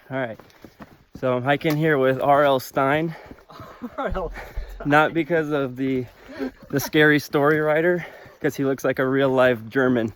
All right, so I'm hiking here with R.L. Stein. R.L. Not because of the scary story writer, because he looks like a real life German.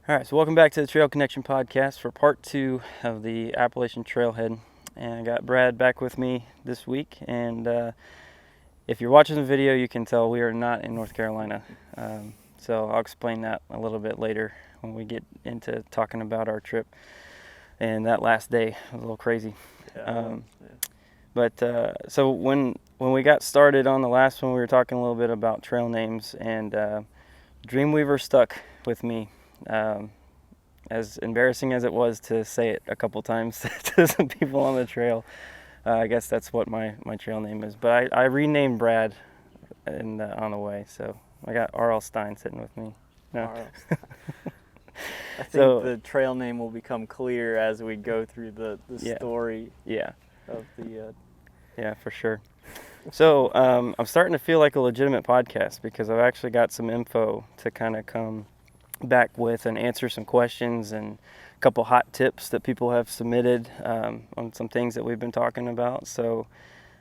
All right, so welcome back to the Trail Connection podcast for part 2 of the Appalachian Trailhead. And I got Brad back with me this week. And if you're watching the video, you can tell we are not in North Carolina. So I'll explain that a little bit later when we get into talking about our trip. And that last day was a little crazy. But so when we got started on the last one, we were talking a little bit about trail names, and Dreamweaver stuck with me. As embarrassing as it was to say it a couple times to some people on the trail, I guess that's what my trail name is. But I renamed Brad on the way, so I got R.L. Stein sitting with me. No. I think the trail name will become clear as we go through the story. Yeah. Of the. Yeah, for sure. So I'm starting to feel like a legitimate podcast because I've actually got some info to kind of come back with and answer some questions and a couple hot tips that people have submitted on some things that we've been talking about. So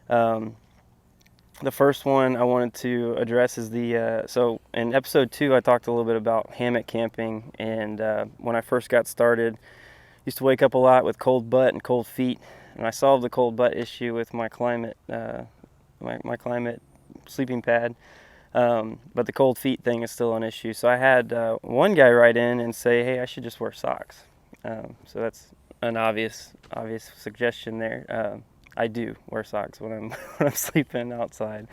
the first one I wanted to address is so in episode 2 I talked a little bit about hammock camping, and when I first got started, used to wake up a lot with cold butt and cold feet, and I solved the cold butt issue with my climate my climate sleeping pad. But the cold feet thing is still an issue. So I had one guy write in and say, hey, I should just wear socks. So that's an obvious suggestion there. I do wear socks when I'm sleeping outside.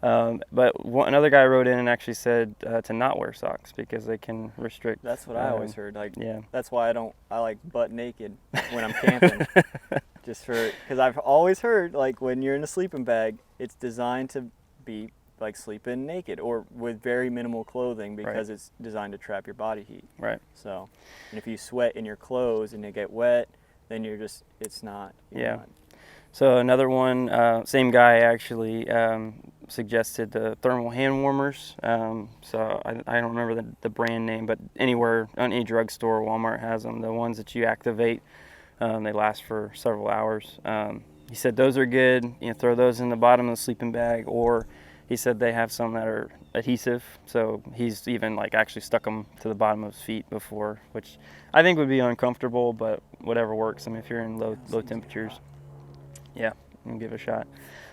But another guy wrote in and actually said to not wear socks because they can restrict. That's what I always heard. Yeah. That's why I like butt naked when I'm camping. Because I've always heard, like, when you're in a sleeping bag, it's designed to be like sleeping naked or with very minimal clothing because It's designed to trap your body heat. Right. So, and if you sweat in your clothes and they get wet, then it's not. Yeah. So another one, same guy actually suggested the thermal hand warmers. So I don't remember the brand name, but anywhere, on any drugstore, Walmart has them. The ones that you activate, they last for several hours. He said those are good. Throw those in the bottom of the sleeping bag, or he said they have some that are adhesive, so he's even actually stuck them to the bottom of his feet before, which I think would be uncomfortable, but whatever works. I mean, if you're in low temperatures, yeah, you can give it a shot.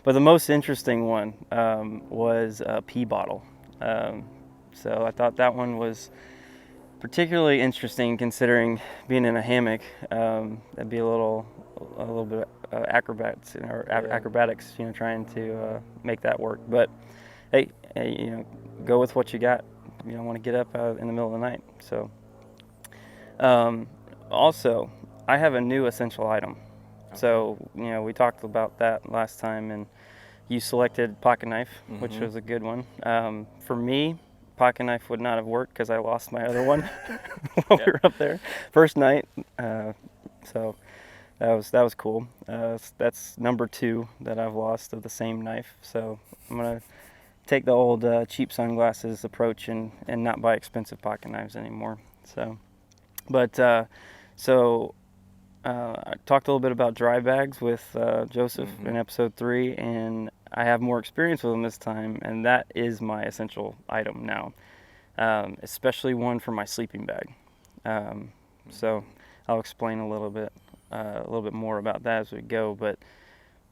But the most interesting one was a pee bottle. So I thought that one was particularly interesting considering being in a hammock. That'd be a little bit acrobatics, trying to make that work. But hey, go with what you got. You don't want to get up in the middle of the night. So also, I have a new essential item. Okay. So we talked about that last time, and you selected pocket knife, which was a good one. For me, pocket knife would not have worked because I lost my other one while we were up there first night. So that was cool. That's number 2 that I've lost of the same knife. So I'm gonna take the old cheap sunglasses approach and not buy expensive pocket knives anymore. So, but I talked a little bit about dry bags with Joseph in episode 3, and I have more experience with them this time, and that is my essential item now, especially one for my sleeping bag. So I'll explain a little bit more about that as we go. But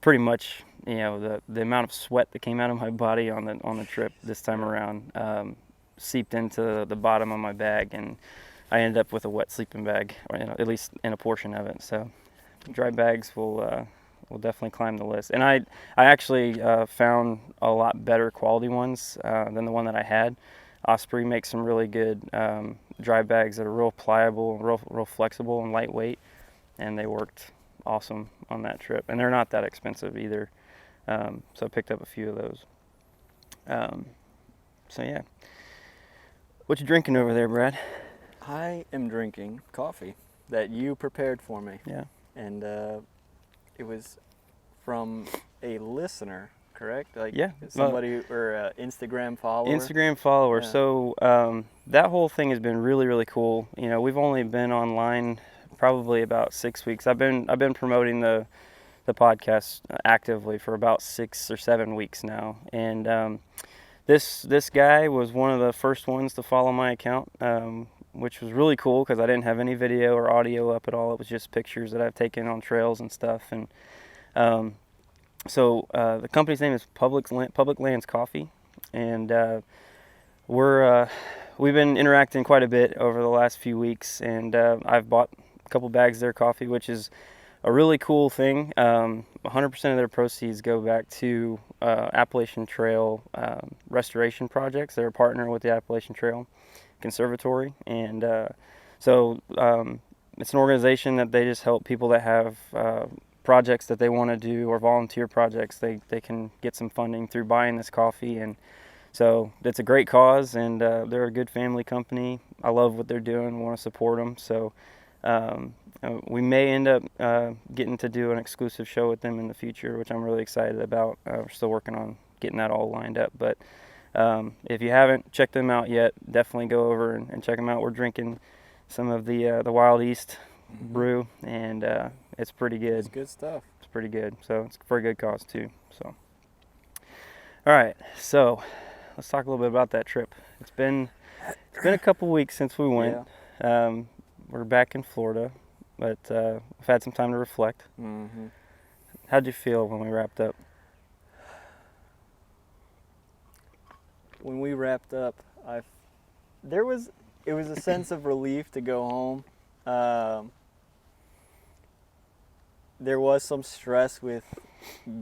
pretty much, the amount of sweat that came out of my body on the trip this time around seeped into the bottom of my bag, and I ended up with a wet sleeping bag, or at least in a portion of it. So dry bags will definitely climb the list. And I actually found a lot better quality ones than the one that I had. Osprey makes some really good dry bags that are real pliable, real flexible and lightweight, and they worked awesome on that trip. And they're not that expensive either, so I picked up a few of those. So yeah, what you drinking over there, Brad? I am drinking coffee that you prepared for me. Yeah. And it was from a listener, correct? Like Yeah. somebody or Instagram follower. Instagram follower. Yeah. So that whole thing has been really, really cool. We've only been online probably about 6 weeks. I've been promoting the podcast actively for about 6 or 7 weeks now, and this guy was one of the first ones to follow my account, which was really cool because I didn't have any video or audio up at all. It was just pictures that I've taken on trails and stuff. And so the company's name is Public Lands Coffee, and we've been interacting quite a bit over the last few weeks, and I've bought a couple bags of their coffee, which is a really cool thing. 100% of their proceeds go back to Appalachian Trail restoration projects. They're a partner with the Appalachian Trail Conservatory, and so it's an organization that they just help people that have projects that they want to do, or volunteer projects. They can get some funding through buying this coffee, and so it's a great cause, and they're a good family company. I love what they're doing, want to support them. So we may end up getting to do an exclusive show with them in the future, which I'm really excited about. We're still working on getting that all lined up, but if you haven't checked them out yet, definitely go over and check them out. We're drinking some of the Wild East brew, and it's pretty good. It's good stuff. It's pretty good. So it's for a good cause too. So, all right. So let's talk a little bit about that trip. It's been a couple weeks since we went. Yeah. We're back in Florida, but we've had some time to reflect. Mm-hmm. How'd you feel when we wrapped up? When we wrapped up, it was a sense of relief to go home. There was some stress with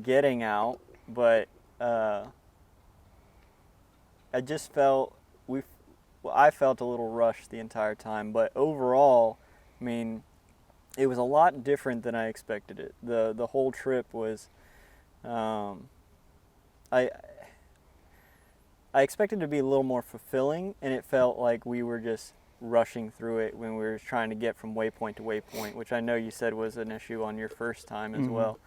getting out, but I just felt I felt a little rushed the entire time. But overall, I mean, it was a lot different than I expected it. The whole trip was, I expected it to be a little more fulfilling, and it felt like we were just rushing through it when we were trying to get from waypoint to waypoint, which I know you said was an issue on your first time as well.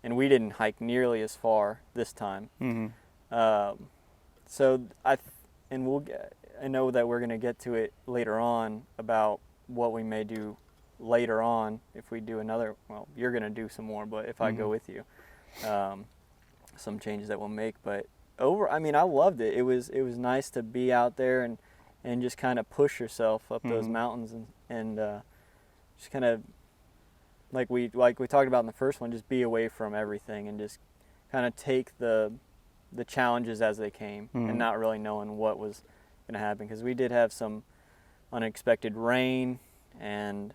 And we didn't hike nearly as far this time. So I know that we're going to get to it later on about what we may do later on if we do another. Well, you're going to do some more, but if I go with you, some changes that we'll make. But I loved it. It was nice to be out there and just kind of push yourself up those mountains and just kind of like we talked about in the first one, just be away from everything and just kind of take the challenges as they came and not really knowing what was going to happen, because we did have some unexpected rain and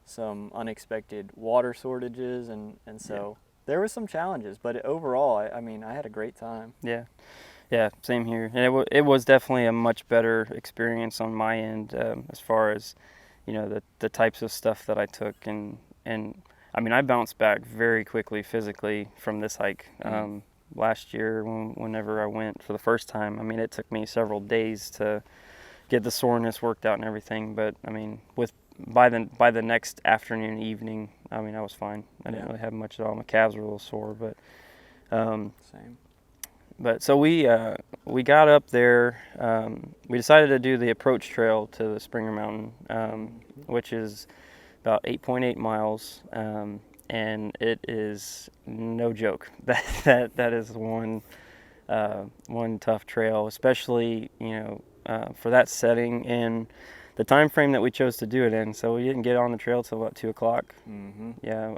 some unexpected water shortages, and so there was some challenges, but overall I had a great time. Yeah, same here. And it was definitely a much better experience on my end, as far as the types of stuff that I took, and I bounced back very quickly physically from this hike. Last year, whenever I went for the first time, it took me several days to get the soreness worked out and everything. But by the next afternoon, evening, I was fine. I didn't really have much at all. My calves were a little sore, but Same. But so we got up there. We decided to do the approach trail to the Springer Mountain, which is about 8.8 miles. And it is no joke. That is one tough trail, especially for that setting. And the time frame that we chose to do it in. So we didn't get on the trail till about 2 o'clock. Mm-hmm. Yeah,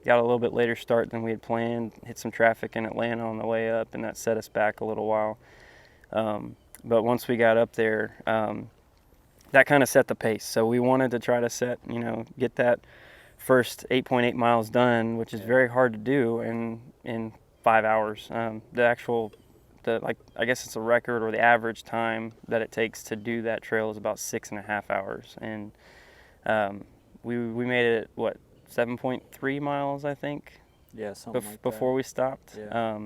got a little bit later start than we had planned. Hit some traffic in Atlanta on the way up, and that set us back a little while. But once we got up there, that kind of set the pace. So we wanted to try to get that first 8.8 miles done, which is very hard to do in 5 hours. I guess it's a record, or the average time that it takes to do that trail is about 6.5 hours. And we made it, 7.3 miles, I think, Yeah, something like before we stopped. Yeah.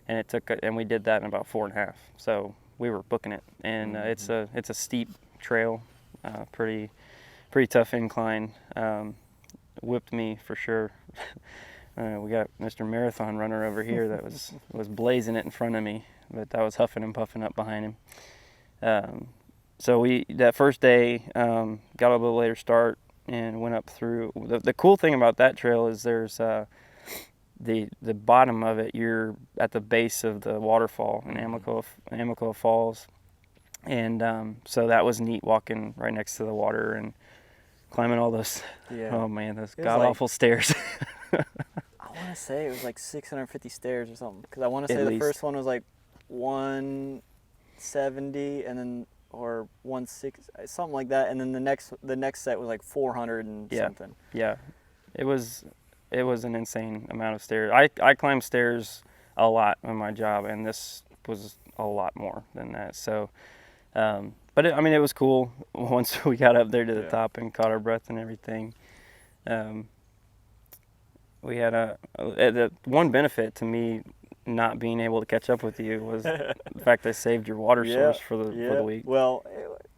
And we did that in about 4.5. So we were booking it, and it's a steep trail, pretty tough incline. Whipped me for sure. We got Mr. Marathon Runner over here that was blazing it in front of me, but I was huffing and puffing up behind him. So that first day got a little later start and went up through. The cool thing about that trail is there's the bottom of it. You're at the base of the waterfall in Amico Falls, and so that was neat, walking right next to the water and climbing all those. Yeah. Oh man, those god awful stairs. I want to say it was like 650 stairs or something, because I want to say the first one was like 170 and then or 160, something like that, and then the next set was like 400 and something. Yeah, it was an insane amount of stairs. I climb stairs a lot in my job, and this was a lot more than that. So, but it was cool once we got up there to the top and caught our breath and everything. We had the one benefit to me not being able to catch up with you was the fact I saved your water source for the week. Well,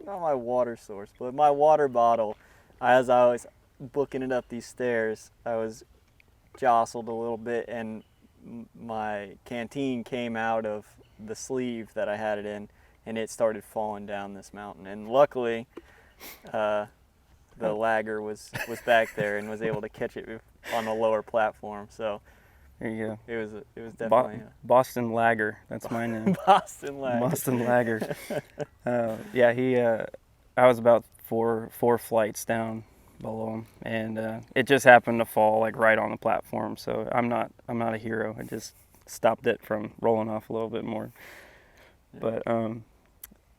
not my water source, but my water bottle. As I was booking it up these stairs, I was jostled a little bit, and my canteen came out of the sleeve that I had it in, and it started falling down this mountain. And luckily, the lagger was back there and was able to catch it on the lower platform. So there you go. It was definitely Boston Lager. That's my name. Boston Lager. Boston Lager. I was about four flights down below him, and it just happened to fall like right on the platform. So I'm not a hero. I just stopped it from rolling off a little bit more. But so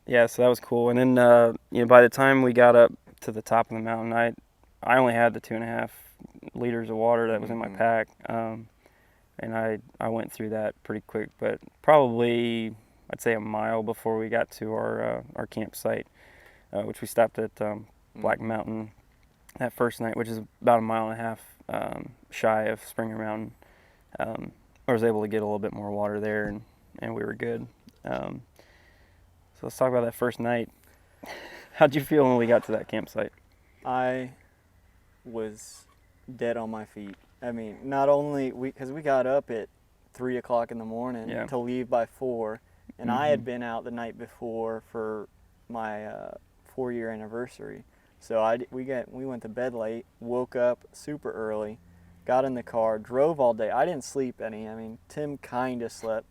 that was cool. And then by the time we got up to the top of the mountain, I only had the 2.5 liters of water that was in my pack, and I went through that pretty quick. But probably I'd say a mile before we got to our campsite, which we stopped at Black Mountain that first night, which is about 1.5 miles shy of Springer Mountain. I was able to get a little bit more water there, and we were good. So let's talk about that first night. How'd you feel when we got to that campsite? I was dead on my feet. I mean, not only because we got up at 3 o'clock in the morning to leave by 4, and I had been out the night before for my 4-year anniversary. So we went to bed late, woke up super early, got in the car, drove all day. I didn't sleep any. I mean, Tim kind of slept,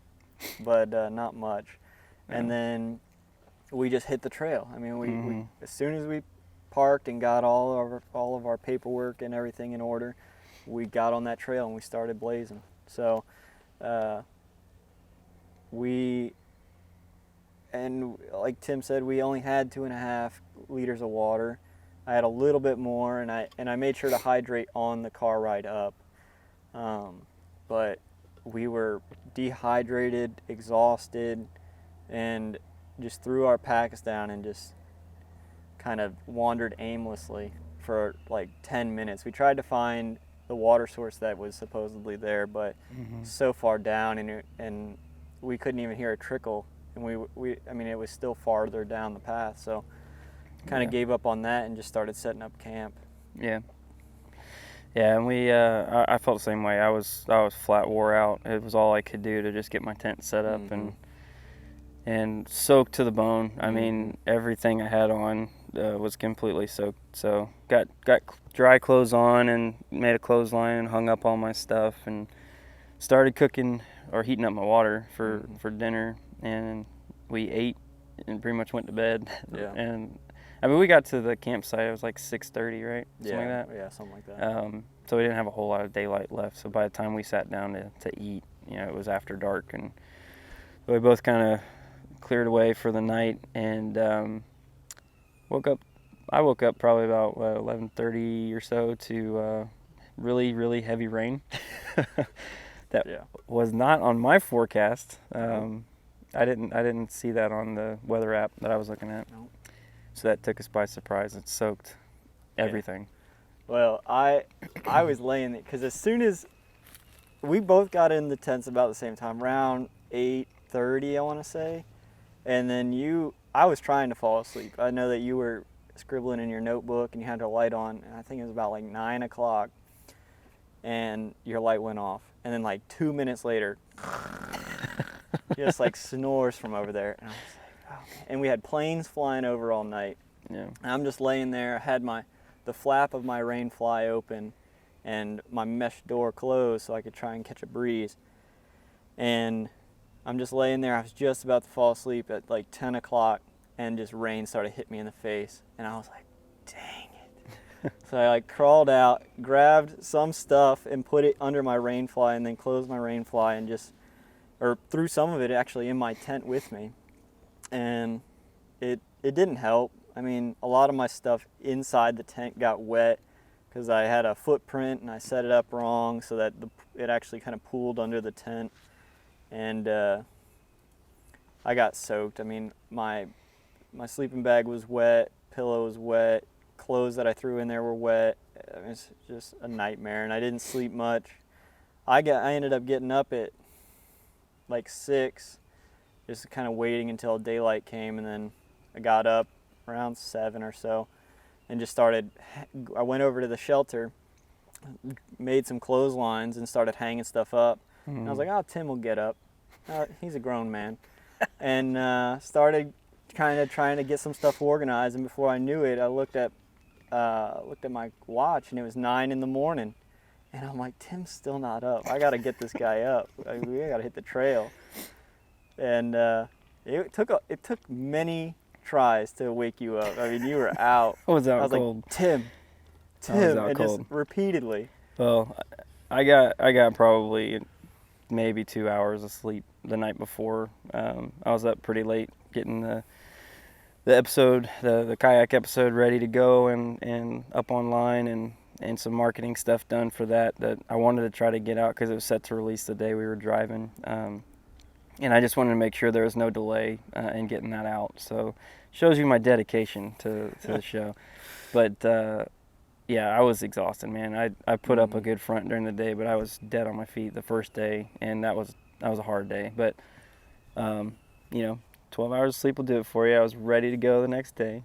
but not much. Yeah. And then we just hit the trail. I mean, we as soon as we parked and got all of our paperwork and everything in order, we got on that trail and we started blazing. So and like Tim said, we only had 2.5 liters of water. I had a little bit more, and I made sure to hydrate on the car ride up. But we were dehydrated, exhausted, and just threw our packs down and just kind of wandered aimlessly for like 10 minutes. We tried to find the water source that was supposedly there, but so far down, and we couldn't even hear a trickle. And it was still farther down the path, so kind of gave up on that and just started setting up camp. Yeah, and I felt the same way. I was flat wore out. It was all I could do to just get my tent set up and soaked to the bone. I mean, everything I had on was completely soaked. So got dry clothes on and made a clothesline and hung up all my stuff and started cooking or heating up my water for dinner. And we ate and pretty much went to bed. Yeah. And I mean, we got to the campsite. It was like 6:30, right? Something like that. Yeah, something like that. So we didn't have a whole lot of daylight left. So by the time we sat down to eat, it was after dark, and we both kind of cleared away for the night, and woke up. I woke up probably about 11:30 or so to really, really heavy rain. That was not on my forecast. I didn't see that on the weather app that I was looking at. Nope. So that took us by surprise. It soaked everything. Well, I was laying it because as soon as we both got in the tents about the same time, around 8:30, I want to say, and then I was trying to fall asleep. I know that you were scribbling in your notebook and you had your light on, and I think it was about like 9 o'clock, and your light went off, and then like 2 minutes later, just like snores from over there, and I was like, oh man. And we had planes flying over all night. Yeah. And I'm just laying there. I had the flap of my rain fly open and my mesh door closed so I could try and catch a breeze. And I'm just laying there. I was just about to fall asleep at like 10 o'clock, and just rain started hitting me in the face. And I was like, dang it. So I like crawled out, grabbed some stuff and put it under my rain fly, and then closed my rain fly and or threw some of it actually in my tent with me. And it didn't help. I mean, a lot of my stuff inside the tent got wet because I had a footprint and I set it up wrong so that it actually kind of pooled under the tent. And I got soaked. I mean, my sleeping bag was wet, pillow was wet, clothes that I threw in there were wet. I mean, it's just a nightmare, and I didn't sleep much. I ended up getting up at like 6, just kind of waiting until daylight came, and then I got up around 7 or so and just I went over to the shelter, made some clotheslines and started hanging stuff up. And I was like, oh, Tim will get up. He's a grown man. And started kind of trying to get some stuff organized, and before I knew it, I looked at my watch, and it was 9 in the morning. And I'm like, Tim's still not up. I got to get this guy up. We got to hit the trail. And it took many tries to wake you up. I mean, you were out. I was out I was cold. like, Tim, and cold. just repeatedly. Well, I got probably maybe 2 hours of sleep the night before. I was up pretty late getting the episode, the kayak episode, ready to go and up online, and some marketing stuff done for that I wanted to try to get out because it was set to release the day we were driving. And I just wanted to make sure there was no delay in getting that out. So shows you my dedication to the show. But yeah, I was exhausted, man. I put up a good front during the day, but I was dead on my feet the first day, and that was a hard day. But 12 hours of sleep will do it for you. I was ready to go the next day.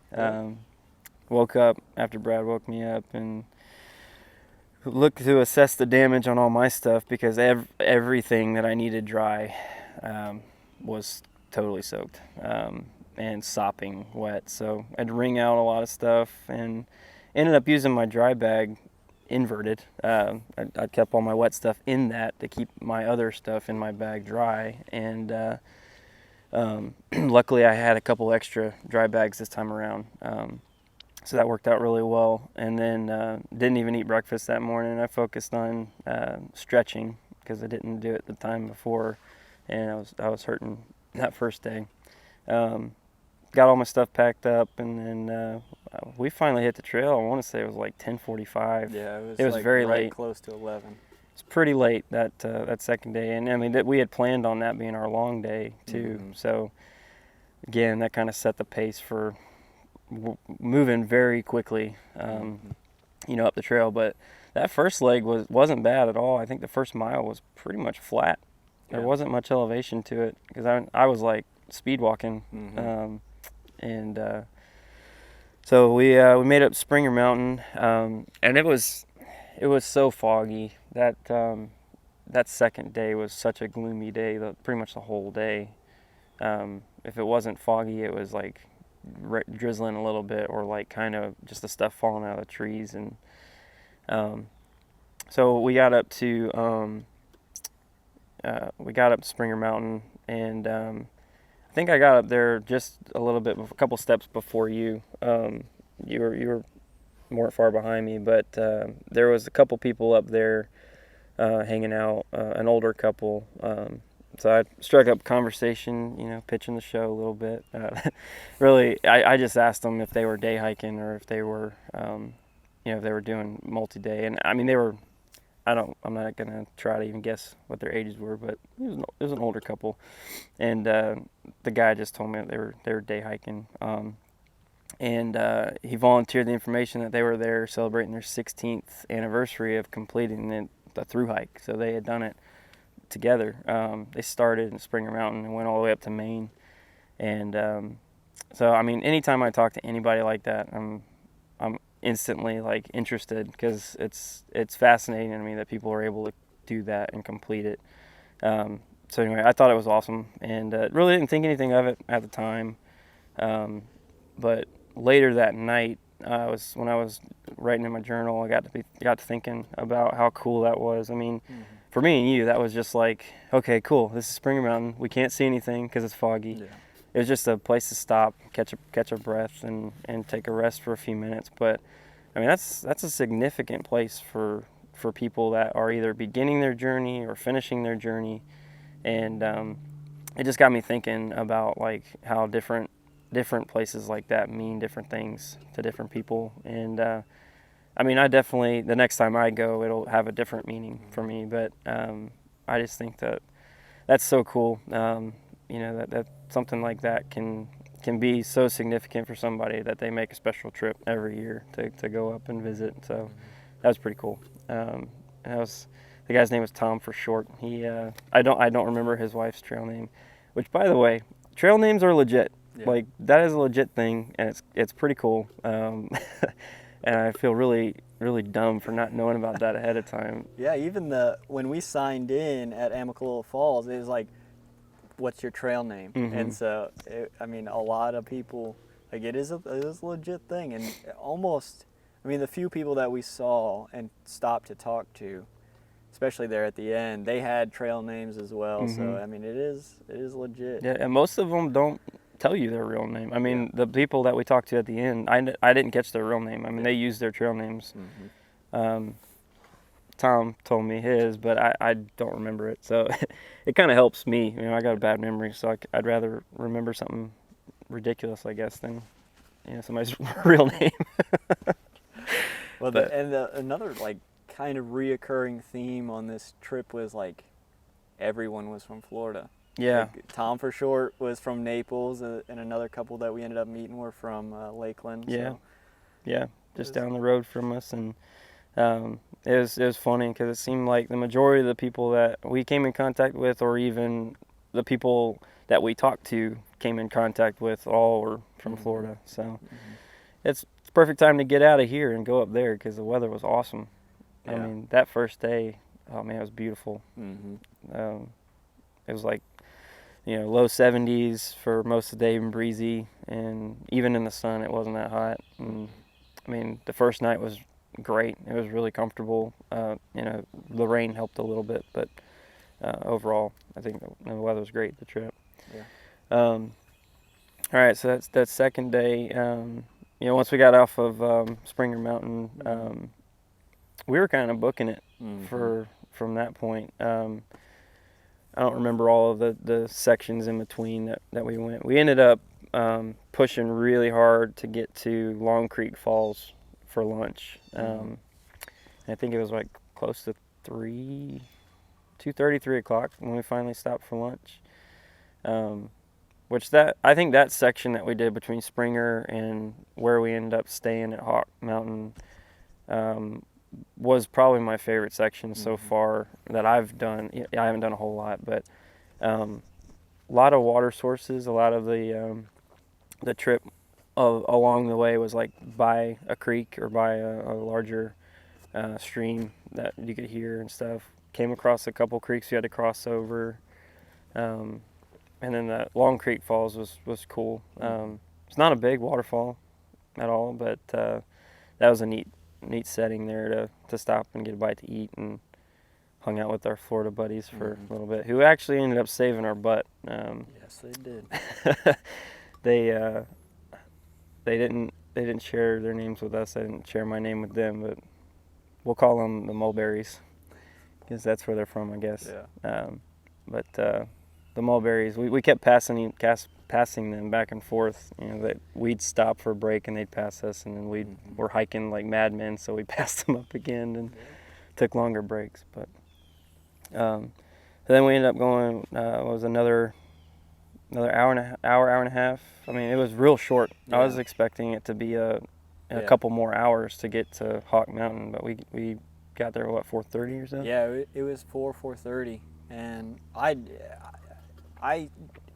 Woke up after Brad woke me up and looked to assess the damage on all my stuff because everything that I needed dry was totally soaked and sopping wet. So I had to wring out a lot of stuff and ended up using my dry bag inverted. I kept all my wet stuff in that to keep my other stuff in my bag dry. And luckily I had a couple extra dry bags this time around. So that worked out really well. And then didn't even eat breakfast that morning. I focused on stretching because I didn't do it the time before, and I was hurting that first day. Got all my stuff packed up, and then we finally hit the trail. I want to say it was like 10:45. Yeah, it was like very right late. Close to 11. It's pretty late that second day, and I mean we had planned on that being our long day too. Mm-hmm. So again, that kind of set the pace for moving very quickly, up the trail. But that first leg wasn't bad at all. I think the first mile was pretty much flat. There wasn't much elevation to it because I was like speed walking, so we made up Springer Mountain, and it was so foggy that that second day was such a gloomy day. Pretty much the whole day. If it wasn't foggy, it was like drizzling a little bit, or like kind of just the stuff falling out of the trees. And so we got up to Springer Mountain, and I think I got up there just a little bit, a couple steps before you. You weren't far behind me, but there was a couple people up there hanging out, an older couple. So I struck up conversation, pitching the show a little bit. Really, I just asked them if they were day hiking or if they were, if they were doing multi-day. And I mean, I'm not gonna try to even guess what their ages were, but it was an older couple, and the guy just told me that they were day hiking. And he volunteered the information that they were there celebrating their 16th anniversary of completing the through hike. So they had done it together. They started in Springer Mountain and went all the way up to Maine. And so, I mean, anytime I talk to anybody like that, I'm instantly like interested, because it's fascinating to me that people are able to do that and complete it. So anyway, I thought it was awesome, and really didn't think anything of it at the time. But later that night, when I was writing in my journal, I got to thinking about how cool that was. I mean, for me and you, that was just like, okay, cool. This is Springer Mountain. We can't see anything because it's foggy. Yeah. It was just a place to stop, catch a breath, and take a rest for a few minutes. But I mean, that's a significant place for people that are either beginning their journey or finishing their journey, and it just got me thinking about like how different places like that mean different things to different people. And I mean, I definitely, the next time I go, it'll have a different meaning for me. But I just think that's so cool. That something like that can be so significant for somebody that they make a special trip every year to go up and visit. So that was pretty cool. The guy's name was Tom for short. I don't remember his wife's trail name, which, by the way, trail names are legit. Yeah. Like, that is a legit thing, and it's pretty cool. And I feel really, really dumb for not knowing about that ahead of time. Yeah, even when we signed in at Amicalola Falls, it was like, what's your trail name? Mm-hmm. And so, a lot of people, like, it is a legit thing. And almost, the few people that we saw and stopped to talk to, especially there at the end, they had trail names as well. Mm-hmm. So, it is legit. Yeah, and most of them don't tell you their real name. The people that we talked to at the end, I didn't catch their real name. They used their trail names. Mm-hmm. Tom told me his, but I don't remember it. So it kind of helps me. I got a bad memory, so I'd rather remember something ridiculous, I guess, than somebody's real name. Well, another like kind of reoccurring theme on this trip was like everyone was from Florida. Yeah. Like, Tom for short was from Naples, and another couple that we ended up meeting were from Lakeland. Yeah. So yeah, just down the road from us, and it was funny because it seemed like the majority of the people that we came in contact with, or even the people that we talked to came in contact with, all were from mm-hmm. Florida. So it's perfect time to get out of here and go up there because the weather was awesome. Yeah. That first day, oh man, it was beautiful. Mm-hmm. It was like, low 70s for most of the day, and breezy, and even in the sun, it wasn't that hot. And the first night was great. It was really comfortable. The rain helped a little bit, but overall, I think the weather was great. The trip. Yeah. All right, so that's that second day. Once we got off of Springer Mountain, we were kind of booking it mm-hmm. from that point. I don't remember all of the sections in between that we went. We ended up pushing really hard to get to Long Creek Falls for lunch. I think it was like close to 2:30, 3 o'clock when we finally stopped for lunch. I think that section that we did between Springer and where we ended up staying at Hawk Mountain was probably my favorite section so far that I've done. I haven't done a whole lot, but a lot of water sources. A lot of the trip along the way was like by a creek or by a larger stream that you could hear and stuff. Came across a couple creeks you had to cross over, and then the Long Creek Falls was cool. It's not a big waterfall at all, but that was a neat setting there to stop and get a bite to eat. And hung out with our Florida buddies for a little bit, who actually ended up saving our butt. Yes, they did. they didn't share their names with us. I didn't share my name with them, but we'll call them the Mulberries because that's where they're from, I guess. Yeah. But the Mulberries, we kept passing them back and forth. You know, that we'd stop for a break and they'd pass us, and then we're hiking like madmen, so we passed them up again and took longer breaks. But then we ended up going. It was another hour and a half. I mean, it was real short. Yeah. I was expecting it to be a couple more hours to get to Hawk Mountain, but we got there, what, 4:30 or so? Yeah, it was 4:30, and I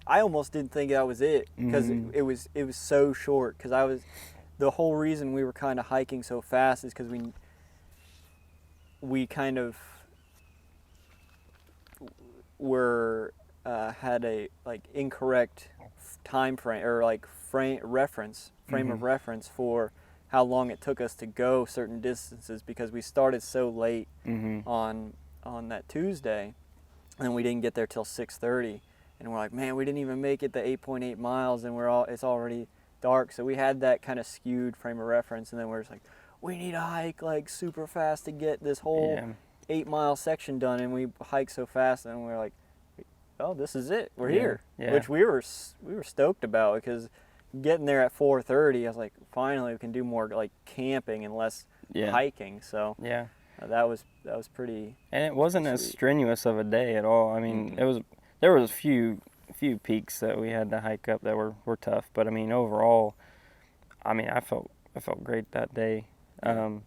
almost didn't think that was it because it was so short. Because the whole reason we were kind of hiking so fast is because we kind of had a like incorrect time frame or like frame of reference for how long it took us to go certain distances, because we started so late on that Tuesday, and we didn't get there till 6:30, and we're like, man, we didn't even make it the 8.8 miles, and it's already dark. So we had that kind of skewed frame of reference, and then we're just like, we need to hike like super fast to get this whole 8-mile section done, and we hiked so fast, and we're like, oh, this is it, we're here. Which we were stoked about, because getting there at 4:30, I was like, finally we can do more like camping and less hiking. So that was pretty. And it wasn't as strenuous of a day at all. I mean, there was a few peaks that we had to hike up that were tough, but I mean, overall, I mean, I felt great that day. Well,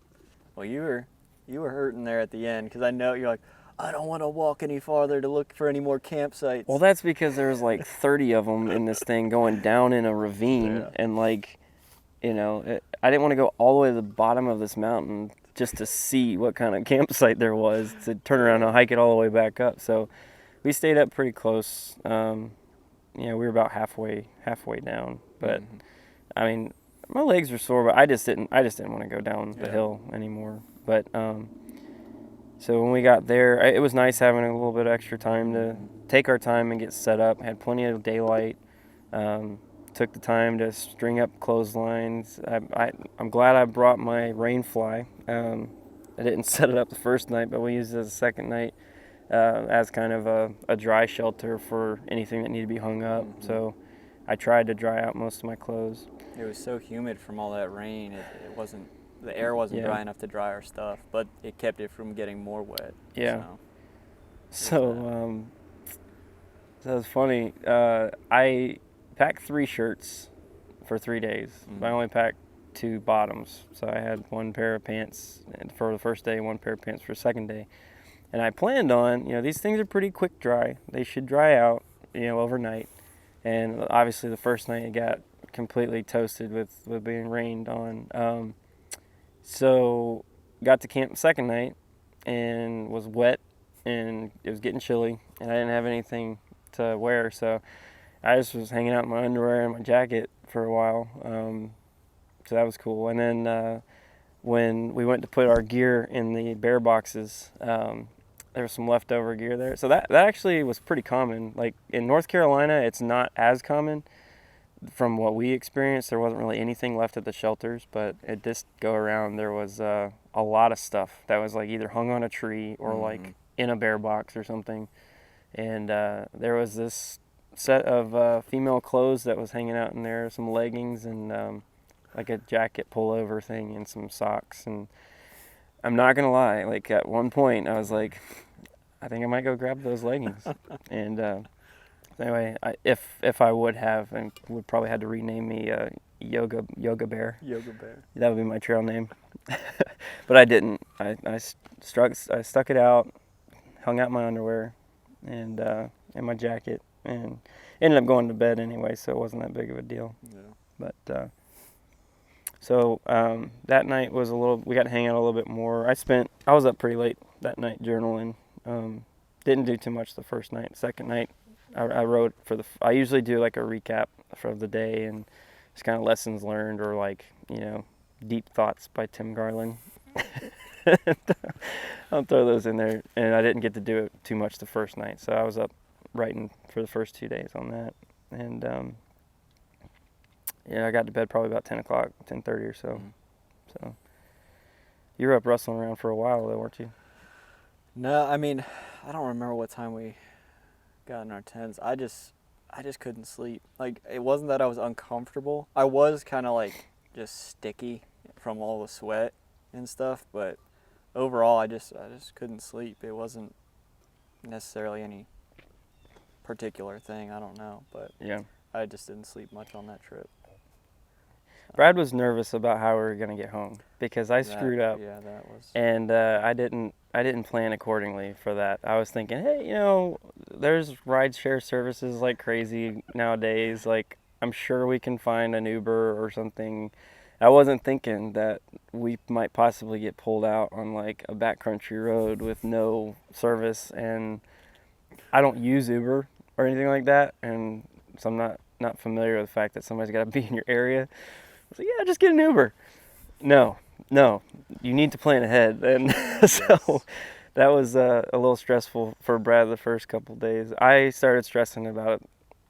you were hurting there at the end, because I know you're like, I don't want to walk any farther to look for any more campsites. Well, that's because there was like 30 of them in this thing going down in a ravine, and like, you know, I didn't want to go all the way to the bottom of this mountain just to see what kind of campsite there was to turn around and hike it all the way back up. So we stayed up pretty close. We were about halfway down, but I mean, my legs were sore, but I just didn't want to go down the hill anymore. But so when we got there, it was nice having a little bit of extra time to take our time and get set up. Had plenty of daylight. Took the time to string up clotheslines. I'm glad I brought my rain fly. I didn't set it up the first night, but we used it as a second night as kind of a dry shelter for anything that needed to be hung up. So I tried to dry out most of my clothes. It was so humid from all that rain. The air wasn't dry enough to dry our stuff, but it kept it from getting more wet. Yeah. So that was funny. I packed 3 shirts for 3 days. I only packed 2 bottoms. So I had 1 pair of pants for the first day, 1 pair of pants for the second day. And I planned on, these things are pretty quick dry. They should dry out, overnight. And obviously the first night it got completely toasted with being rained on. So got to camp the second night and was wet, and it was getting chilly, and I didn't have anything to wear, so I just was hanging out in my underwear and my jacket for a while. So that was cool. And then when we went to put our gear in the bear boxes, there was some leftover gear there. So that actually was pretty common. Like in North Carolina, it's not as common. From what we experienced, there wasn't really anything left at the shelters, but at this go around, there was a lot of stuff that was like either hung on a tree or like in a bear box or something. And there was this set of female clothes that was hanging out in there, some leggings and like a jacket pullover thing and some socks. And I'm not gonna lie, like at one point I was like, I think I might go grab those leggings. And anyway, if I would have, and would probably had to rename me Yoga Bear. Yoga Bear. That would be my trail name. But I didn't. I stuck it out, hung out my underwear, and my jacket, and ended up going to bed anyway, so it wasn't that big of a deal. Yeah. But so that night was we got to hang out a little bit more. I was up pretty late that night journaling. Didn't do too much the first night. Second night, I wrote I usually do like a recap for the day and just kind of lessons learned or like, deep thoughts by Tim Garland. I'll throw those in there. And I didn't get to do it too much the first night, so I was up writing for the first 2 days on that. And yeah, I got to bed probably about 10 o'clock, 10:30 or so. So you were up rustling around for a while though, weren't you? No, I mean, I don't remember what time we got in our tents. I just couldn't sleep. Like, it wasn't that I was uncomfortable. I was kind of like just sticky from all the sweat and stuff, but overall I just couldn't sleep. It wasn't necessarily any particular thing, I don't know, but Yeah. I just didn't sleep much on that trip. Brad was nervous about how we were gonna get home because I screwed up. Yeah, that was. And I didn't plan accordingly for that. I was thinking, hey, there's rideshare services like crazy nowadays. Like, I'm sure we can find an Uber or something. I wasn't thinking that we might possibly get pulled out on like a backcountry road with no service, and I don't use Uber or anything like that, and so I'm not familiar with the fact that somebody's got to be in your area. I was like, yeah, just get an Uber. No, you need to plan ahead. And so that was a little stressful for Brad the first couple of days. I started stressing about it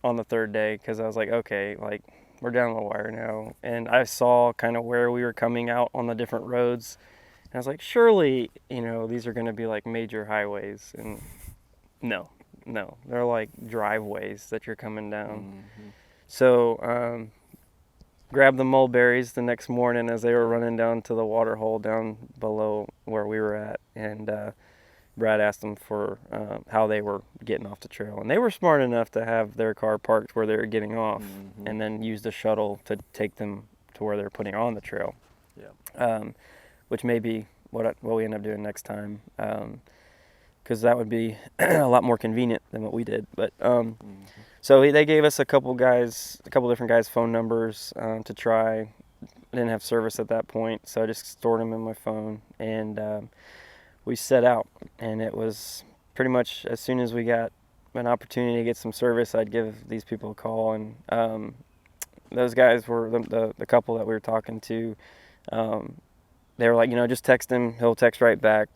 on the third day because I was like, okay, like we're down the wire now. And I saw kind of where we were coming out on the different roads. And I was like, surely, these are going to be like major highways. And no, they're like driveways that you're coming down. Mm-hmm. So, grabbed the mulberries the next morning as they were running down to the water hole down below where we were at, and Brad asked them for how they were getting off the trail, and they were smart enough to have their car parked where they were getting off, and then use the shuttle to take them to where they're putting on the trail. Yeah. Which may be what we end up doing next time, because that would be a lot more convenient than what we did. But so they gave us a couple different guys' phone numbers to try. I didn't have service at that point, so I just stored them in my phone, and we set out. And it was pretty much as soon as we got an opportunity to get some service, I'd give these people a call. And those guys were the couple that we were talking to. They were like, just text him. He'll text right back.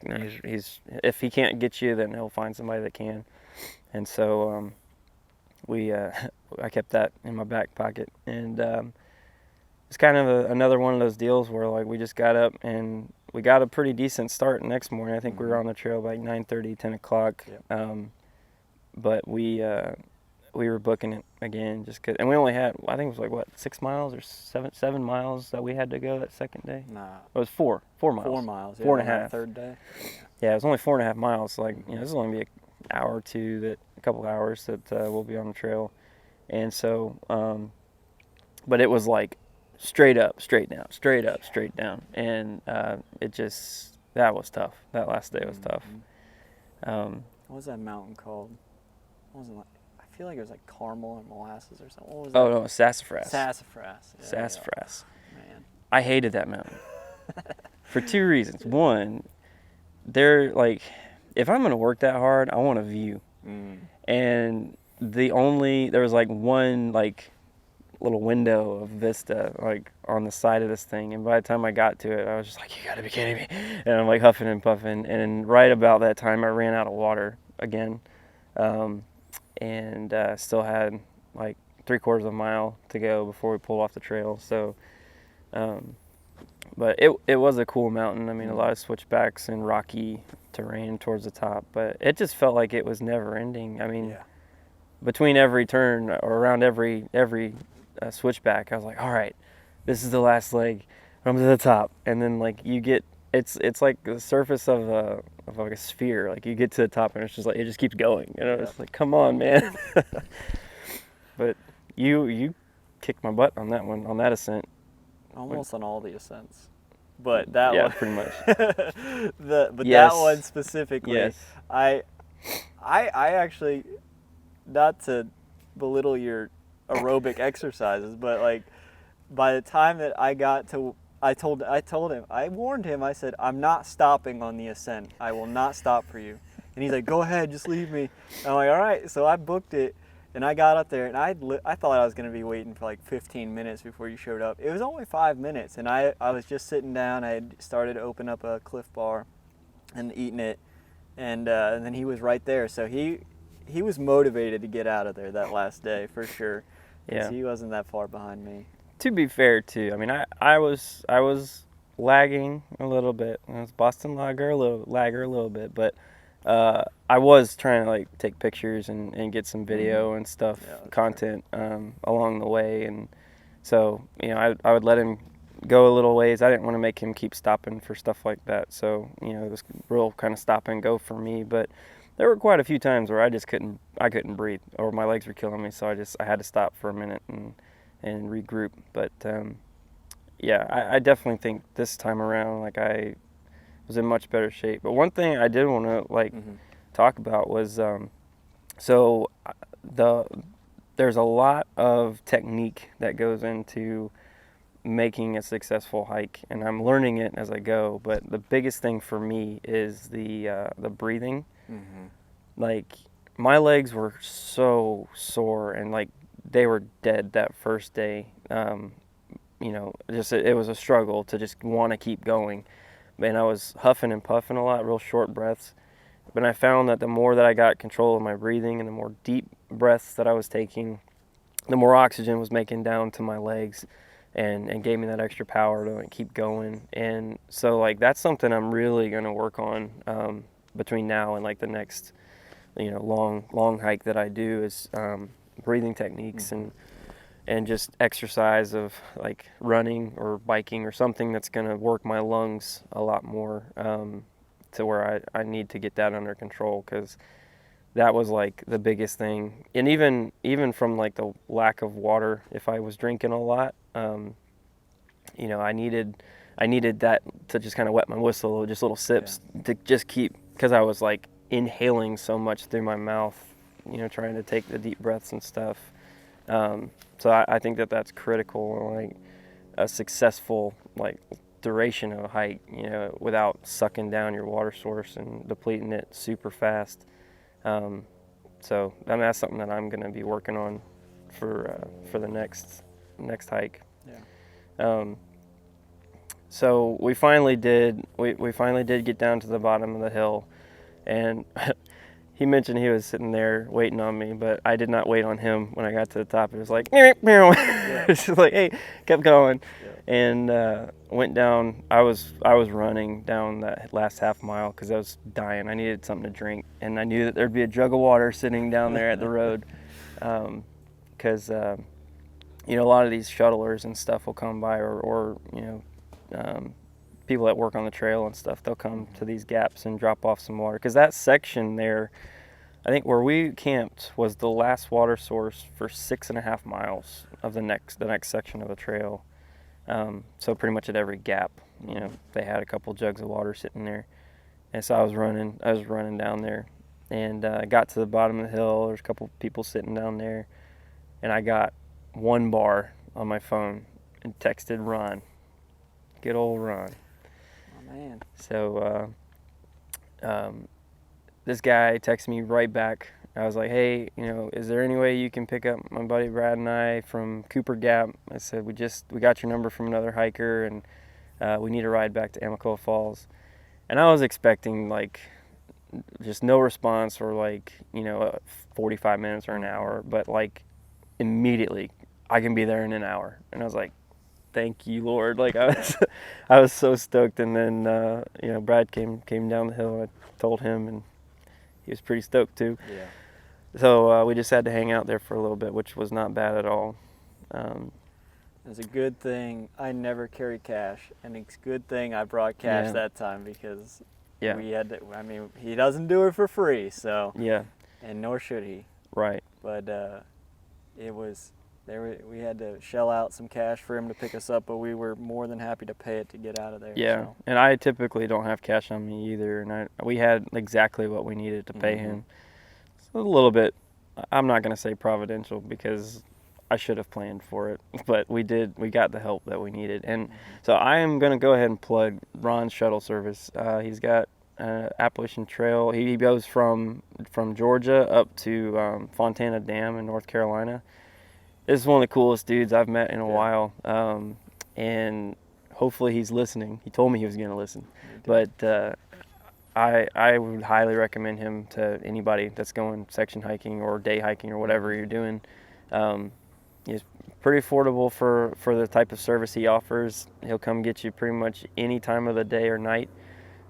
He's if he can't get you, then he'll find somebody that can. And so I kept that in my back pocket, and it's kind of another one of those deals where like we just got up and we got a pretty decent start the next morning. I think we were on the trail by like 9:30, 10 o'clock. Yep. But we were booking it again just cause, and we only had, I think it was like 6 miles or 7 miles that we had to go that second day. Nah. It was 4 miles. 4 miles. Yeah, 4.5. Third day. Yeah, it was only 4.5 miles. So like, this is only be an hour or two, a couple hours that we'll be on the trail. And so, but it was like straight up, straight down, straight up, straight down. And that was tough. That last day was tough. What was that mountain called? What was it like? I feel like it was like caramel and molasses or something. What was that? Oh, no, Sassafras. Sassafras. Yeah, Sassafras. Yeah. Man. I hated that mountain for 2 reasons. One, they're like, if I'm going to work that hard, I want a view. And there was like one like little window of vista like on the side of this thing, and by the time I got to it, I was just like, you gotta be kidding me. And I'm like huffing and puffing, and right about that time I ran out of water again, and still had like 3/4 of a mile to go before we pulled off the trail. So but it was a cool mountain. I mean, a lot of switchbacks and rocky terrain towards the top, but it just felt like it was never ending. I mean, between every turn or around every switchback, I was like, all right, this is the last leg. I'm to the top, and then like you get, it's like the surface of like a sphere. Like you get to the top, and it's just like it just keeps going. It's like, come on, man. But you kicked my butt on that one, on that ascent. Almost on all the ascents, but that one, pretty much. That one specifically, yes. I actually, not to belittle your aerobic exercises, but like by the time that I got to, I told him, I warned him, I said, I'm not stopping on the ascent. I will not stop for you. And he's like, go ahead, just leave me. And I'm like, all right. So I booked it, And I got up there, and I thought I was going to be waiting for like 15 minutes before you showed up. It was only 5 minutes, and I was just sitting down. I had started to open up a Cliff Bar and eating it, and then he was right there. So he was motivated to get out of there that last day for sure, because he wasn't that far behind me. To be fair, too, I mean, I was lagging a little bit. I was Boston lagger a little bit, but I was trying to like take pictures and get some video and stuff, content along the way, and so I would let him go a little ways. I didn't want to make him keep stopping for stuff like that, so it was real kind of stop and go for me. But there were quite a few times where I couldn't breathe, or my legs were killing me, so I had to stop for a minute and regroup. But I definitely think this time around, like, I was in much better shape. But one thing I did want to talk about was there's a lot of technique that goes into making a successful hike, and I'm learning it as I go. But the biggest thing for me is the breathing. Like, my legs were so sore, and like they were dead that first day. It was a struggle to just want to keep going. And I was huffing and puffing a lot, real short breaths. But I found that the more that I got control of my breathing and the more deep breaths that I was taking, the more oxygen was making down to my legs and gave me that extra power to keep going. And so like that's something I'm really going to work on between now and like the next long hike that I do is breathing techniques and just exercise of like running or biking or something that's going to work my lungs a lot more to where I need to get that under control, because that was like the biggest thing. And even from like the lack of water, if I was drinking a lot, I needed that to just kind of wet my whistle, just little sips to just keep, because I was like inhaling so much through my mouth, trying to take the deep breaths and stuff. So I think that's critical, like a successful like duration of a hike, without sucking down your water source and depleting it super fast. So that's something that I'm going to be working on for the next hike. So we finally did get down to the bottom of the hill, and he mentioned he was sitting there waiting on me, but I did not wait on him when I got to the top. It was like, it's just like, hey, kept going, and went down. I was running down that last half mile because I was dying. I needed something to drink, and I knew that there'd be a jug of water sitting down there at the road, because a lot of these shuttlers and stuff will come by, or people that work on the trail and stuff, they'll come to these gaps and drop off some water, because that section there, I think where we camped, was the last water source for 6.5 miles of the next section of the trail. So pretty much at every gap, they had a couple jugs of water sitting there. And so I was running down there, and I got to the bottom of the hill. There's a couple people sitting down there, and I got one bar on my phone and texted Ron. Good old Ron. Oh man. So this guy texted me right back. I was like, hey, is there any way you can pick up my buddy Brad and I from Cooper Gap? I said, we got your number from another hiker, and we need a ride back to Amacoa Falls. And I was expecting like just no response, or like 45 minutes or an hour, but like immediately, I can be there in an hour. And I was like, thank you, Lord. Like I was so stoked. And then Brad came down the hill, and I told him, and he was pretty stoked too. Yeah. So we just had to hang out there for a little bit, which was not bad at all. It's a good thing I never carry cash, and it's a good thing I brought cash that time, because we had to, he doesn't do it for free, so and nor should he. Right. But we had to shell out some cash for him to pick us up, but we were more than happy to pay it to get out of there. Yeah, so. And I typically don't have cash on me either, and we had exactly what we needed to pay him. So a little bit, I'm not going to say providential, because I should have planned for it, but we got the help that we needed. And so I am going to go ahead and plug Ron's shuttle service. He's got Appalachian Trail. He goes from Georgia up to Fontana Dam in North Carolina. This is one of the coolest dudes I've met in a while, and hopefully he's listening. He told me he was going to listen, but I would highly recommend him to anybody that's going section hiking or day hiking or whatever you're doing. He's pretty affordable for the type of service he offers. He'll come get you pretty much any time of the day or night.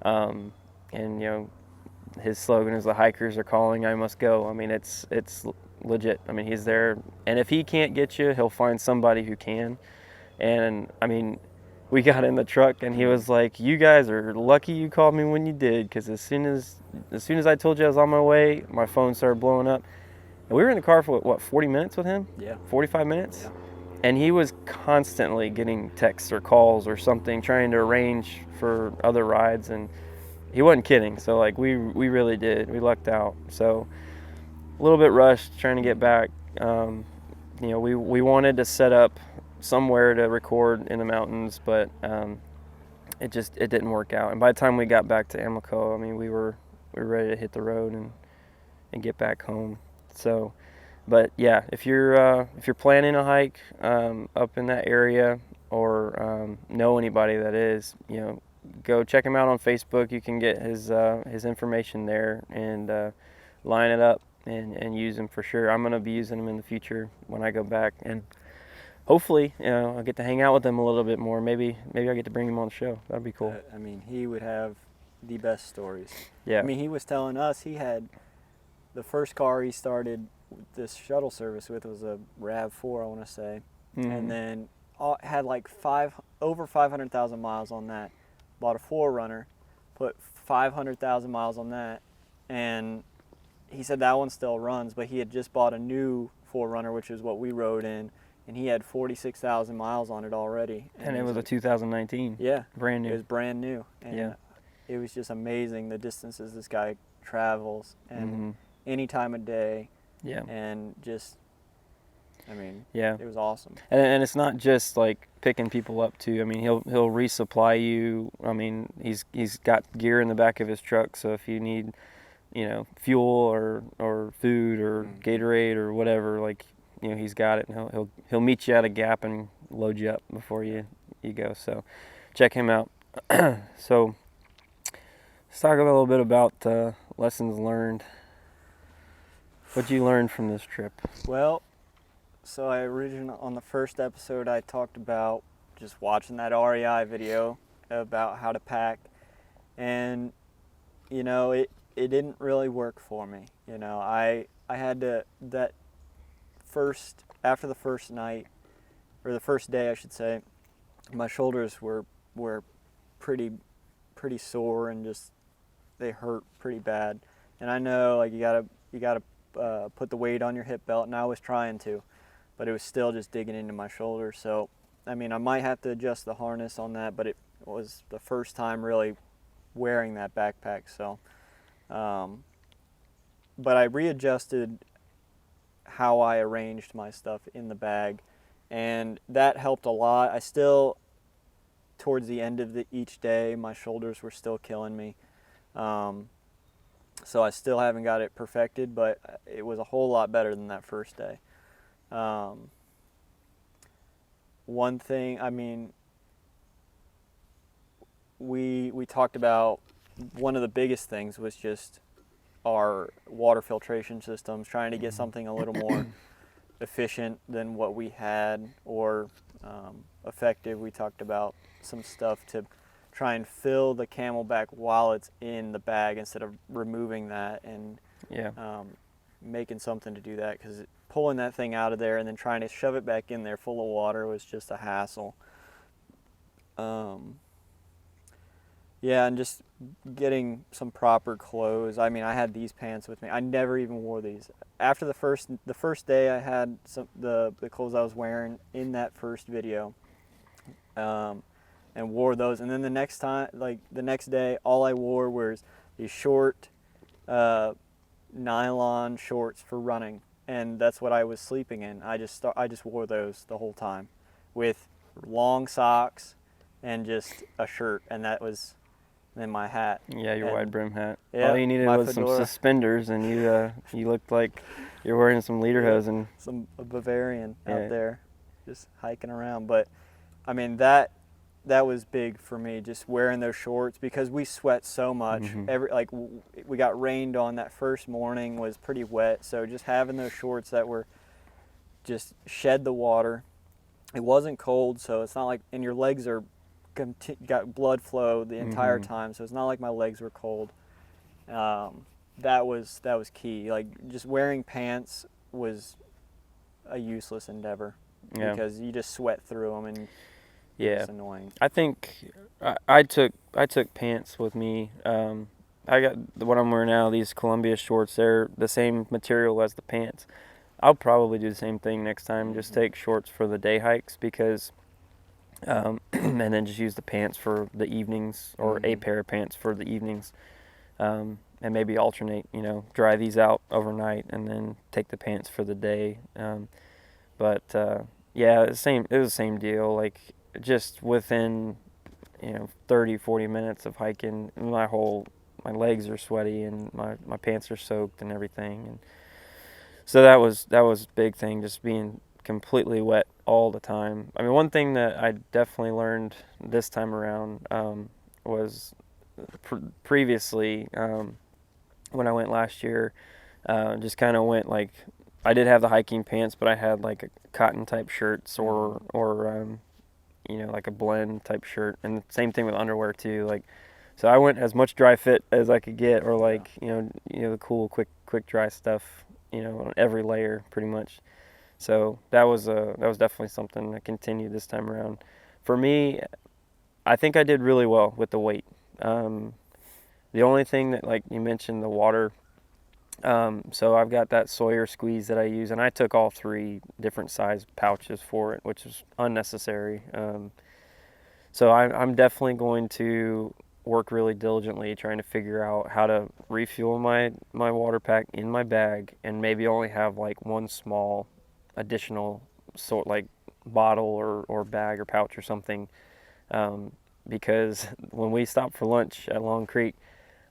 And you know, his slogan is "The hikers are calling, I must go." I mean, it's legit. I mean, he's there, and if he can't get you, he'll find somebody who can. And I mean, we got in the truck, and he was like, "You guys are lucky you called me when you did, because as soon as I told you I was on my way, my phone started blowing up." And we were in the car for what 40 minutes with him? Yeah. 45 minutes? Yeah. And he was constantly getting texts or calls or something, trying to arrange for other rides, and he wasn't kidding. So like we really did. We lucked out. So a little bit rushed trying to get back. You know, we wanted to set up somewhere to record in the mountains, but it didn't work out. And by the time we got back to Amoco, I mean we were ready to hit the road and get back home. So, but yeah, if you're planning a hike up in that area, or know anybody that is, you know, go check him out on Facebook. You can get his information there and line it up and use him for sure. I'm gonna be using him in the future when I go back, and hopefully, you know, I'll get to hang out with him a little bit more. Maybe I get to bring him on the show. That'd be cool. I mean, he would have the best stories. Yeah. I mean, he was telling us he had the first car he started this shuttle service with was a RAV4, I want to say, and then had like over 500,000 miles on that. Bought a 4Runner, put 500,000 miles on that, and he said that one still runs, but he had just bought a new 4Runner, which is what we rode in, and he had 46,000 miles on it already. And it was a 2019. Yeah. Brand new. It was brand new. And yeah. It was just amazing the distances this guy travels, and any time of day. Yeah. And just, I mean, yeah, it was awesome. And it's not just like picking people up too. I mean, he'll resupply you. I mean, he's got gear in the back of his truck, so if you need, you know, fuel or food or Gatorade or whatever, like, you know, he's got it, and he'll meet you at a gap and load you up before you go. So check him out. So let's talk a little bit about lessons learned. What'd you learn from this trip? Well, so on the first episode, I talked about just watching that REI video about how to pack, and you know, it didn't really work for me. You know, I had to after the first night, or the first day I should say, my shoulders were pretty sore, and just they hurt pretty bad. And I know, like, you gotta put the weight on your hip belt, and I was trying to, but it was still just digging into my shoulder. So I mean, I might have to adjust the harness on that, but it was the first time really wearing that backpack. So but I readjusted how I arranged my stuff in the bag, and that helped a lot. I still, towards the end of each day, my shoulders were still killing me. So I still haven't got it perfected, but it was a whole lot better than that first day. One thing, I mean, we talked about, one of the biggest things was just our water filtration systems, trying to get something a little more efficient than what we had, or effective. We talked about some stuff to try and fill the Camelback while it's in the bag instead of removing that, and making something to do that, because pulling that thing out of there and then trying to shove it back in there full of water was just a hassle. Yeah, and just getting some proper clothes. I mean, I had these pants with me. I never even wore these. After the first day, I had the clothes I was wearing in that first video, and wore those. And then the next day, all I wore was these short nylon shorts for running, and that's what I was sleeping in. I just wore those the whole time, with long socks and just a shirt, and that was and my hat. Yeah, your And, wide brim hat. yeah, All you needed my was some fedora. suspenders, and you looked like you're wearing some lederhosen. Some Bavarian Yeah. out there, just hiking around. But I mean that was big for me, just wearing those shorts, because we sweat so much. Mm-hmm. We got rained on that first morning, was pretty wet, so just having those shorts that were just shed the water. It wasn't cold, so it's not like, and your legs are got blood flow the entire Mm-hmm. time, so it's not like my legs were cold. That was key. Like, just wearing pants was a useless endeavor, Yeah. because you just sweat through them, and Yeah. it's annoying. I think I took pants with me. I got what I'm wearing now. These Columbia shorts. They're the same material as the pants. I'll probably do the same thing next time. Just take shorts for the day hikes, because, and then just use the pants for the evenings, or a pair of pants for the evenings, and maybe alternate. Dry these out overnight, and then take the pants for the day. But yeah, it was the same deal. Like, just within 30, 40 minutes of hiking, my legs are sweaty, and my pants are soaked and everything. And so that was a big thing, just being completely wet all the time. I mean, one thing that I definitely learned this time around was previously, when I went last year, just kind of went like, I did have the hiking pants, but I had like a cotton type shirts, or like a blend type shirt, and same thing with underwear too. Like, so I went as much dry fit as I could get, or like the cool quick dry stuff, on every layer pretty much. So that was definitely something that continued this time around. For me, I think I did really well with the weight. The only thing that, like you mentioned, the water. So I've got that Sawyer squeeze that I use, and I took all 3 different size pouches for it, which is unnecessary. So I'm definitely going to work really diligently trying to figure out how to refuel my water pack in my bag, and maybe only have like one small additional sort, like, bottle or bag or pouch or something, because when we stopped for lunch at Long Creek,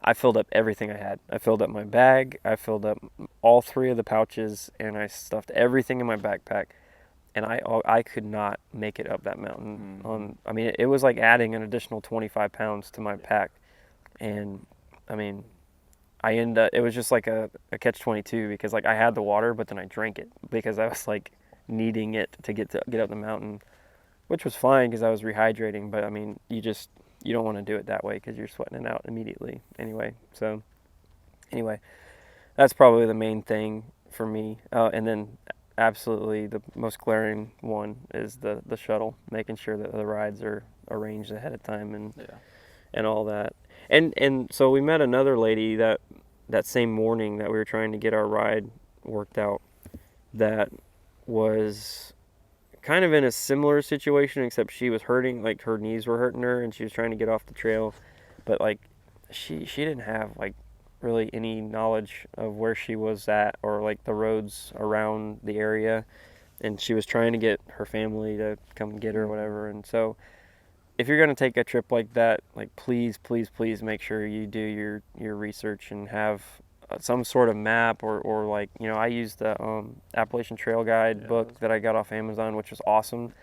I filled up everything I had. I filled up my bag, I filled up all 3 of the pouches, and I stuffed everything in my backpack. And I could not make it up that mountain. I mean, it was like adding an additional 25 pounds to my pack. And I mean, it was just like a catch-22, because like I had the water, but then I drank it because I was like needing it to get up the mountain, which was fine because I was rehydrating. But I mean, you don't want to do it that way, because you're sweating it out immediately anyway. So anyway, that's probably the main thing for me. And then absolutely the most glaring one is the shuttle, making sure that the rides are arranged ahead of time, and all that. And so we met another lady that same morning that we were trying to get our ride worked out, that was kind of in a similar situation, except she was hurting, like her knees were hurting her, and she was trying to get off the trail, but like she didn't have like really any knowledge of where she was at, or like the roads around the area, and she was trying to get her family to come get her or whatever. And so if you're going to take a trip like that, like, please make sure you do your research and have some sort of map, or like, I used the Appalachian Trail guide book that I got off Amazon, which was awesome.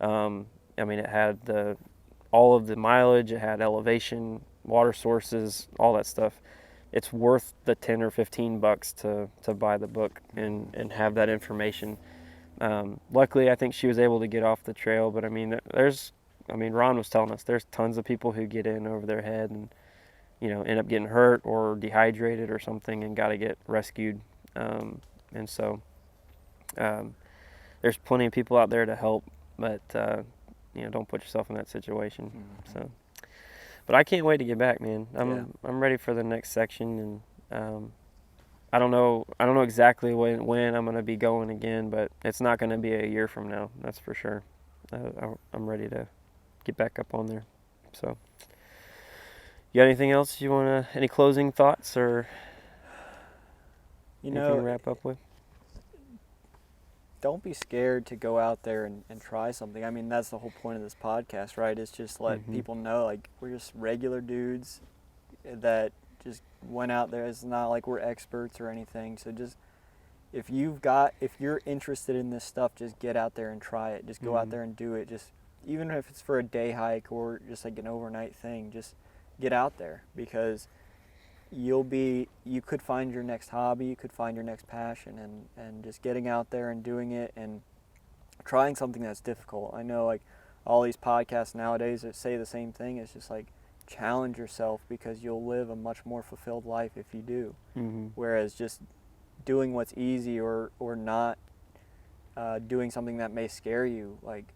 I mean, it had all of the mileage, it had elevation, water sources, all that stuff. It's worth the 10 or 15 bucks to buy the book and have that information. Luckily, I think she was able to get off the trail, but I mean, Ron was telling us there's tons of people who get in over their head and, end up getting hurt or dehydrated or something, and got to get rescued. And so there's plenty of people out there to help, but don't put yourself in that situation. So, but I can't wait to get back, man. I'm ready for the next section, and I don't know exactly when I'm going to be going again, but it's not going to be a year from now, that's for sure. I'm ready to get back up on there. So, you got anything else any closing thoughts, or anything to wrap up with? don't be scared to go out there and try something. I mean, that's the whole point of this podcast, right? It's just let people know, like, we're just regular dudes that just went out there. It's not like we're experts or anything. So just, if you're interested in this stuff, just get out there and try it. Just go out there and do it. Just, even if it's for a day hike or just like an overnight thing, just get out there, because you could find your next hobby, you could find your next passion, and just getting out there and doing it and trying something that's difficult. I know, like, all these podcasts nowadays that say the same thing. It's just like, challenge yourself, because you'll live a much more fulfilled life if you do. Whereas just doing what's easy or not doing something that may scare you, like,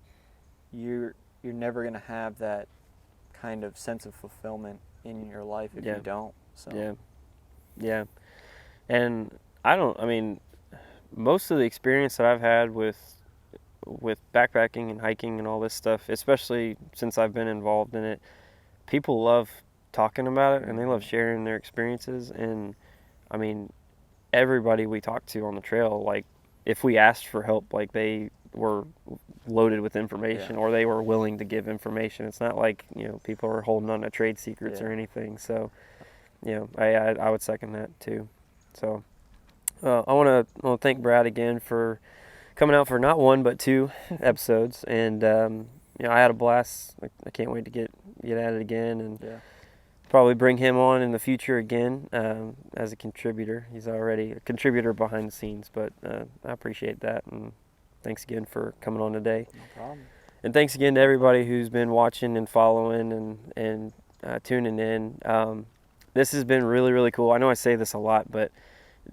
you're never going to have that kind of sense of fulfillment in your life if you don't. So yeah. And I mean, most of the experience that I've had with backpacking and hiking and all this stuff, especially since I've been involved in it, people love talking about it and they love sharing their experiences. And I mean, everybody we talked to on the trail, like, if we asked for help, like, they were loaded with information, or they were willing to give information. It's not like, people are holding on to trade secrets or anything. So, I would second that too. So I want to thank Brad again for coming out for not one but 2 episodes, and I had a blast. I can't wait to get at it again, and probably bring him on in the future again as a contributor. He's already a contributor behind the scenes, but I appreciate that, and thanks again for coming on today. No problem. And thanks again to everybody who's been watching and following and tuning in. This has been really, really cool. I know I say this a lot, but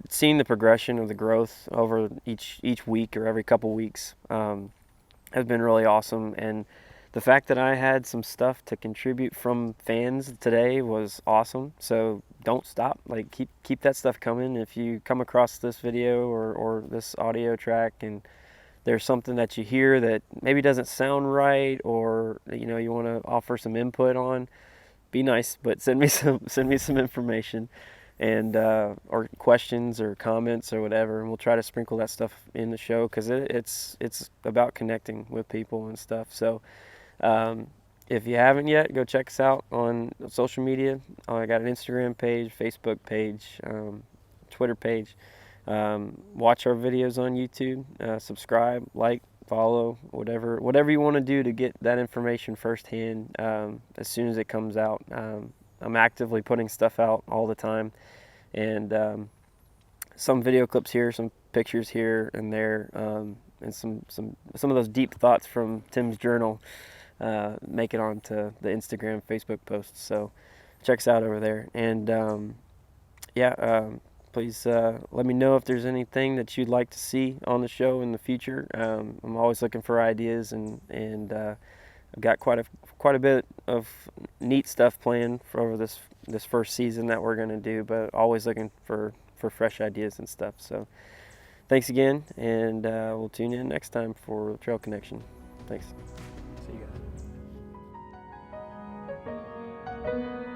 seeing the progression of the growth over each week or every couple weeks has been really awesome. And the fact that I had some stuff to contribute from fans today was awesome. So don't stop. Like, keep that stuff coming. If you come across this video or this audio track and there's something that you hear that maybe doesn't sound right, or you want to offer some input on, be nice, but send me some information, and or questions or comments or whatever, and we'll try to sprinkle that stuff in the show, because it's about connecting with people and stuff. So if you haven't yet, go check us out on social media. I got an Instagram page, Facebook page, Twitter page. Watch our videos on YouTube, subscribe, like, follow, whatever you want to do to get that information firsthand as soon as it comes out. I'm actively putting stuff out all the time, and some video clips here, some pictures here and there, and some of those deep thoughts from Tim's journal make it onto the Instagram, Facebook posts. So check us out over there, and please let me know if there's anything that you'd like to see on the show in the future. I'm always looking for ideas, and I've got quite a bit of neat stuff planned for over this first season that we're going to do, but always looking for fresh ideas and stuff. So thanks again, and we'll tune in next time for Trail Connection. Thanks. See you guys.